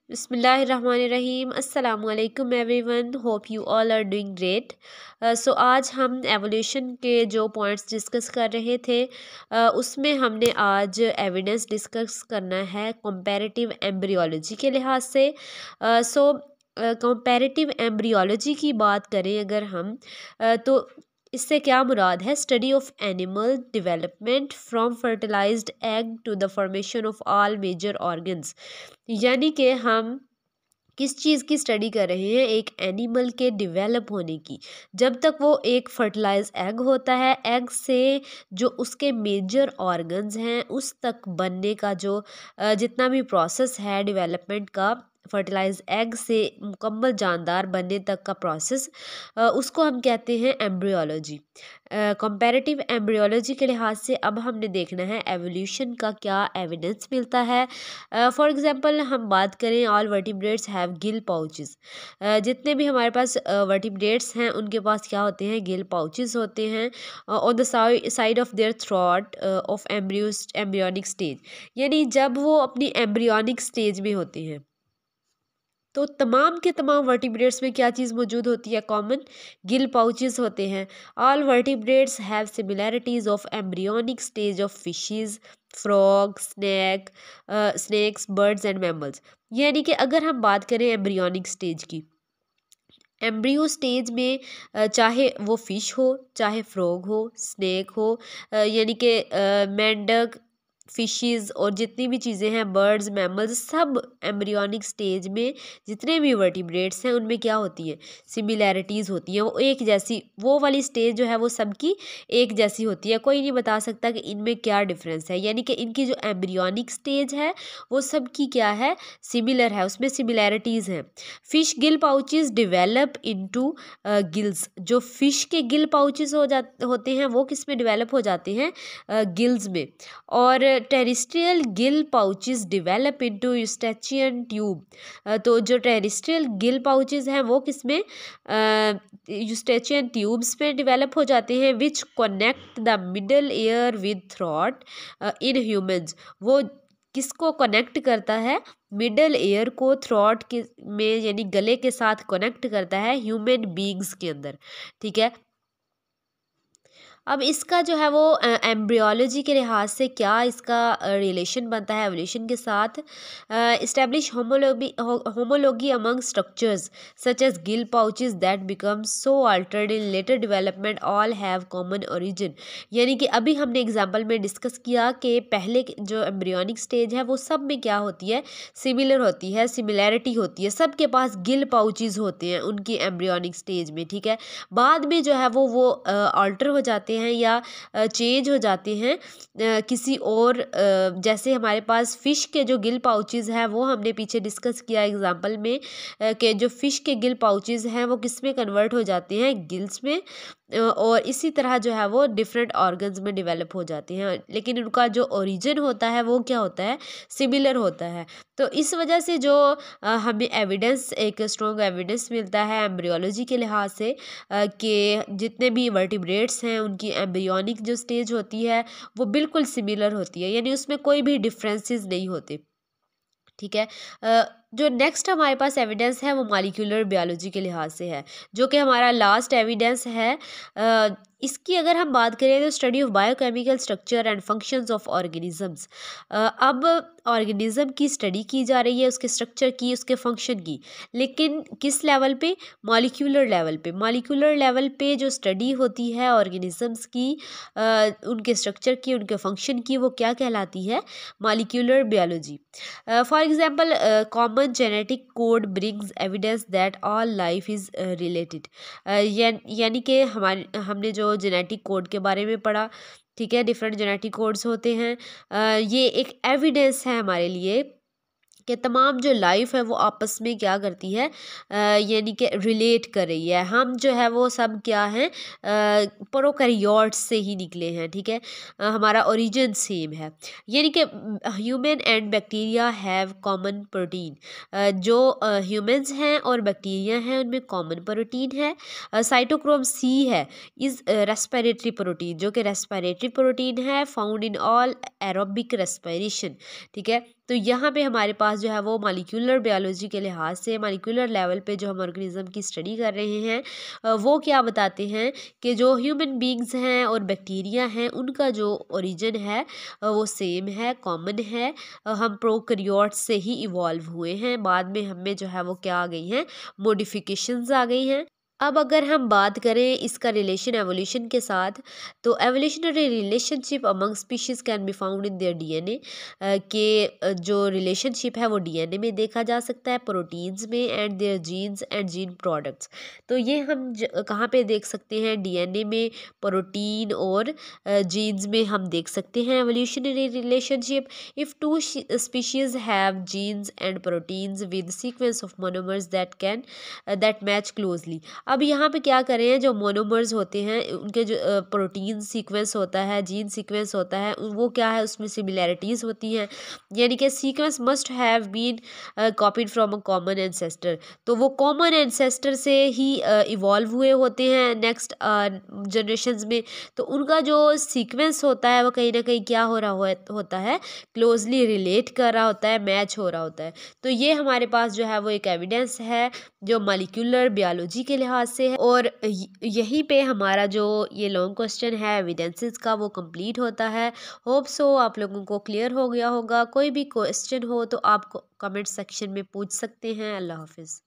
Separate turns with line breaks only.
बिस्मिल्लाहिर्रहमानिर्रहीम अस्सलामुअलैकुम everyone, hope you all are doing great. So आज हम एवोल्यूशन के जो पॉइंट्स डिस्कस कर रहे थे उसमें हमने आज एविडेंस डिस्कस करना है कंपैरेटिव एम्ब्रियोलॉजी के लिहाज से। सो कंपैरेटिव एम्ब्रियोलॉजी की बात करें अगर हम तो इससे क्या मुराद है, study of animal development from fertilised egg to the formation of all major organs. यानी कि हम किस चीज़ की स्टडी कर रहे हैं, एक एनिमल के डेवलप होने की। जब तक वो एक फर्टिलाइज एग होता है, एग से जो उसके मेजर ऑर्गन्स हैं उस तक बनने का जो जितना भी प्रोसेस है डेवलपमेंट का, फर्टिलाइज एग से मुकम्मल जानदार बनने तक का प्रोसेस, उसको हम कहते हैं एम्ब्रियोलॉजी। कंपैरेटिव एम्ब्रियोलॉजी के लिहाज से अब हमने देखना है एवोल्यूशन का क्या एविडेंस मिलता है। फॉर एग्जांपल हम बात करें, all vertebrates have Gill pouches. जितने भी हमारे पास वर्टिब्रेट्स हैं उनके पास क्या होते हैं, गिल पाउचेस होते हैं on the side of their throat of embryonic stage. यानी जब वो अपनी एम्ब्रियोनिक स्टेज में होते हैं तो तमाम के तमाम वर्टिब्रेट्स में क्या चीज़ मौजूद होती है, कॉमन गिल पाउचेस होते हैं। All vertebrates have similarities of embryonic stage of fishes, frog, snakes, birds and mammals. यानी कि अगर हम बात करें एम्ब्रियोनिक स्टेज की, एम्ब्रियो स्टेज में चाहे वो फिश हो, चाहे फ्रॉग हो, स्नेक हो, यानी कि मेंढक, फिशेस और जितनी भी चीज़ें हैं, बर्ड्स, मैमल्स, सब एम्ब्रियोनिक स्टेज में जितने भी वर्टिब्रेट्स हैं उनमें क्या होती है, सिमिलैरिटीज़ होती हैं। वो एक जैसी, वो वाली स्टेज जो है वो सबकी एक जैसी होती है। कोई नहीं बता सकता कि इनमें क्या डिफरेंस है। यानी कि इनकी जो एम्ब्रियोनिक स्टेज है वो सबकी क्या है, सिमिलर है, उसमें सिमिलैरिटीज़ हैं। Fish Gill pouches develop into gills. जो फिश के गिल पाउचेस होते हैं वो किस में डिवेलप हो जाते हैं, गिल्स में। और terrestrial gill pouches develop into eustachian tube. तो जो टेरिस्ट्रियल गिल पाउचेस हैं वो किस में, यूस्टेचियन ट्यूब्स में डिवेलप हो जाते हैं, which connect the middle air with throat in humans. वो किसको कनेक्ट करता है, मिडल एयर को थ्रॉट के में यानी गले के साथ कनेक्ट करता है ह्यूमन बीइंग्स के अंदर। ठीक है, अब इसका जो है वो एम्ब्रियोलॉजी के लिहाज से क्या इसका रिलेशन बनता है एवोल्यूशन के साथ। Establish homology among structures such as gill pouches that become so altered in later development all have common origin. यानी कि अभी हमने एग्जांपल में डिस्कस किया कि पहले जो एम्ब्रियोनिक स्टेज है वो सब में क्या होती है, सिमिलर होती है, सिमिलैरिटी होती है, सबके पास गिल पाउचेस होते हैं उनकी एम्ब्रियोनिक स्टेज में। ठीक है, बाद में जो है वो अल्टर हो जाते हैं या चेंज हो जाते हैं किसी और, जैसे हमारे पास फ़िश के जो गिल पाउचेस हैं वो हमने पीछे डिस्कस किया एग्जांपल में, कि जो फ़िश के गिल पाउचेस हैं वो किस में कन्वर्ट हो जाते हैं, गिल्स में। और इसी तरह जो है वो डिफरेंट ऑर्गन्स में डेवलप हो जाते हैं, लेकिन उनका जो ओरिजिन होता है वो क्या होता है, सिमिलर होता है। तो इस वजह से जो हमें एविडेंस, एक स्ट्रॉन्ग एविडेंस मिलता है एम्ब्रियोलॉजी के लिहाज से, कि जितने भी वर्टिब्रेट्स हैं उनकी एम्ब्रियोनिक जो स्टेज होती है वो बिल्कुल सिमिलर होती है, यानी उसमें कोई भी डिफरेंसेस नहीं होते। ठीक है, जो नेक्स्ट हमारे पास एविडेंस है वो मॉलिक्यूलर बायोलॉजी के लिहाज से है, जो कि हमारा लास्ट एविडेंस है। इसकी अगर हम बात करें तो study of biochemical structure and functions of organisms. अब ऑर्गेनिज्म की स्टडी की जा रही है, उसके स्ट्रक्चर की, उसके फंक्शन की, लेकिन किस लेवल पे, मॉलिक्यूलर लेवल पे। मॉलिक्यूलर लेवल पे जो स्टडी होती है ऑर्गेनिजम्स की, उनके स्ट्रक्चर की, उनके फंक्शन की, वो क्या कहलाती है, molecular biology. For example, common genetic code brings evidence that all life is related. यानी कि हमने जो जेनेटिक कोड के बारे में पढ़ा, ठीक है, डिफरेंट जेनेटिक कोड्स होते हैं, ये एक एविडेंस है हमारे लिए कि तमाम जो लाइफ है वो आपस में क्या करती है, यानी कि रिलेट कर रही है। हम जो है वो सब क्या हैं, प्रोकैरियोट्स से ही निकले हैं। ठीक है, हमारा ओरिजिन सेम है। यानी कि human and bacteria have common protein. जो ह्यूमंस हैं और बैक्टीरिया हैं उनमें कॉमन प्रोटीन है। साइटोक्रोम सी है, इज़ रेस्पिरेटरी प्रोटीन, जो कि रेस्पिरेटरी प्रोटीन है, found in all aerobic respiration. ठीक है, तो यहाँ पे हमारे पास जो है वो मॉलिक्यूलर बायोलॉजी के लिहाज से मॉलिक्यूलर लेवल पे जो हम ऑर्गेनिज्म की स्टडी कर रहे हैं वो क्या बताते हैं कि जो ह्यूमन बींग्स हैं और बैक्टीरिया हैं उनका जो ओरिजिन है वो सेम है, कॉमन है। हम प्रोकैरियोट्स से ही इवॉल्व हुए हैं, बाद में हमें जो है वो क्या आ गई हैं, मॉडिफिकेशंस आ गई हैं। अब अगर हम बात करें इसका रिलेशन एवोल्यूशन के साथ, तो evolutionary relationship among species can be found in their DNA के जो रिलेशनशिप है वो डीएनए में देखा जा सकता है, प्रोटीन्स में and their genes and gene products. तो ये हम कहाँ पे देख सकते हैं, डीएनए में, प्रोटीन और जीन्स में हम देख सकते हैं evolutionary relationship. If two species have genes and proteins with sequence of monomers that match closely. अब यहाँ पे क्या करें हैं, जो मोनोमर्स होते हैं उनके जो प्रोटीन सीक्वेंस होता है, जीन सीक्वेंस होता है, वो क्या है, उसमें सिमिलैरिटीज़ होती हैं, यानी कि sequence must have been copied from a common ancestor. तो वो कॉमन एंसेस्टर से ही इवॉल्व हुए होते हैं नेक्स्ट जनरेशन्स में। तो उनका जो सीक्वेंस होता है वो कहीं ना कहीं क्या हो रहा होता है, क्लोजली रिलेट कर रहा होता है, मैच हो रहा होता है। तो ये हमारे पास जो है वो एक एविडेंस है जो मॉलिक्यूलर बायोलॉजी के लिहाज से है। और यहीं पे हमारा जो ये लॉन्ग क्वेश्चन है एविडेंसेस का वो कंप्लीट होता है। होप सो आप लोगों को क्लियर हो गया होगा। कोई भी क्वेश्चन हो तो आप कमेंट सेक्शन में पूछ सकते हैं। अल्लाह हाफिज़।